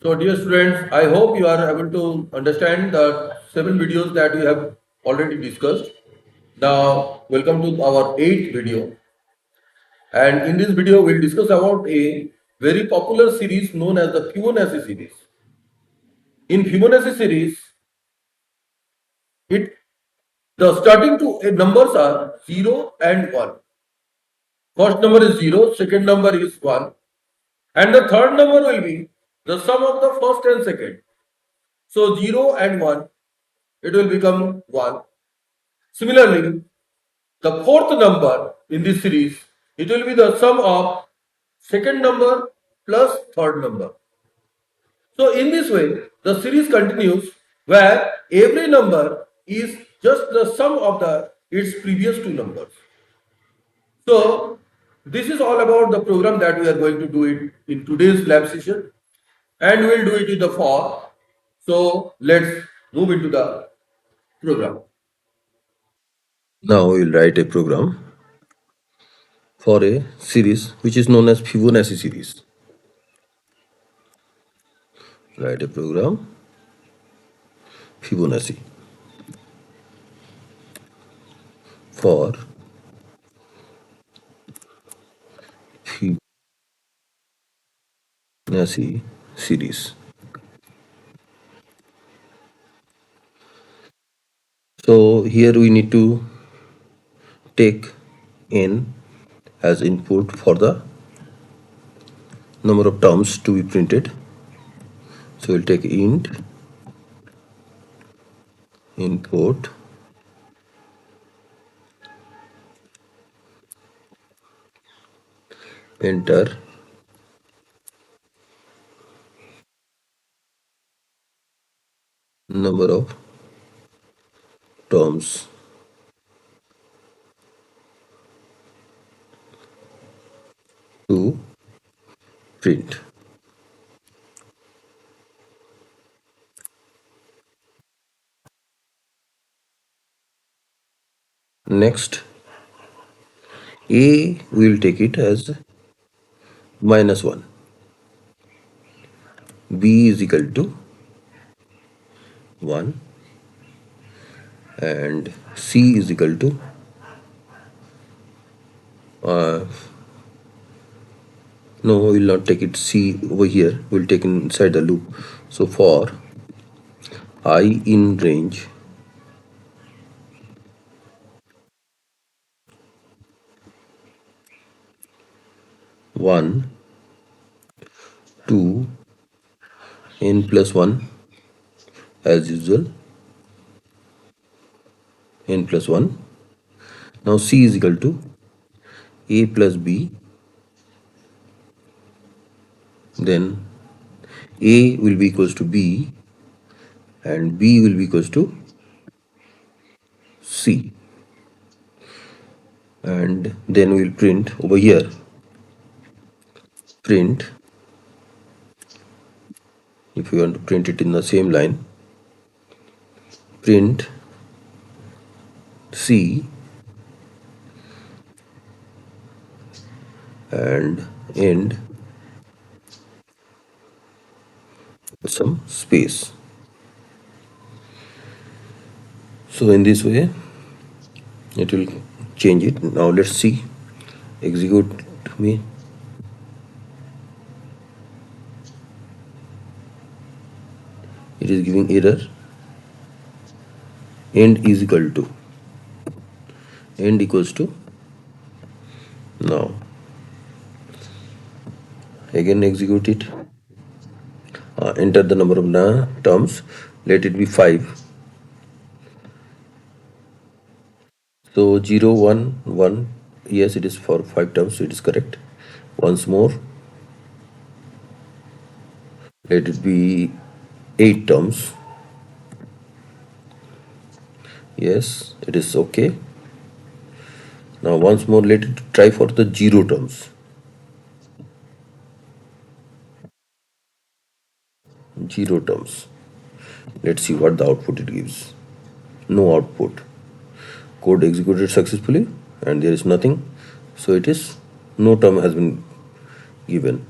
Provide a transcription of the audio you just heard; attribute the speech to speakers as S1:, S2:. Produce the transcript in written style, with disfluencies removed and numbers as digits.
S1: So dear students, I hope you are able to understand the 7 videos that we have already discussed. Now welcome to our 8th video, and in this video we'll discuss about a very popular series known as the Fibonacci series. In Fibonacci series, it the starting two numbers are 0 and 1. First number is 0, second number is 1, and the third number will be the sum of the first and second. So 0 and 1, it will become 1. Similarly, the fourth number in this series, it will be the sum of second number plus third number. So in this way, the series continues where every number is just the sum of its previous two numbers. So this is all about the program that we are going to do it in today's lab session, and we will do it in the for. So let's move into the program.
S2: Now we will write a program for a series which is known as Fibonacci series. Write a program Fibonacci for Fibonacci series. So here we need to take n as input for the number of terms to be printed. So we'll take int input enter number of terms to print. Next, a we will take it as -1, b is equal to 1, and c is equal to no, we will not take it c over here, we will take it inside the loop. So for I in range 1 to n plus 1, as usual, n plus 1. Now c is equal to a plus b, then a will be equals to b and b will be equals to c, and then we will print over here, print, if you want to print it in the same line, print c and end with some space. So in this way it will change it. Now let's see, execute me. It is giving error. End is equal to, end equals to, now again execute it. Enter the number of terms, let it be 5. So 0 1 1, yes, it is for 5 terms, so it is correct. Once more, let it be 8 terms. Yes, it is okay. Now once more, let it try for the 0 terms. 0 terms. Let's see what the output it gives. No output. Code executed successfully and there is nothing. So it is no term has been given.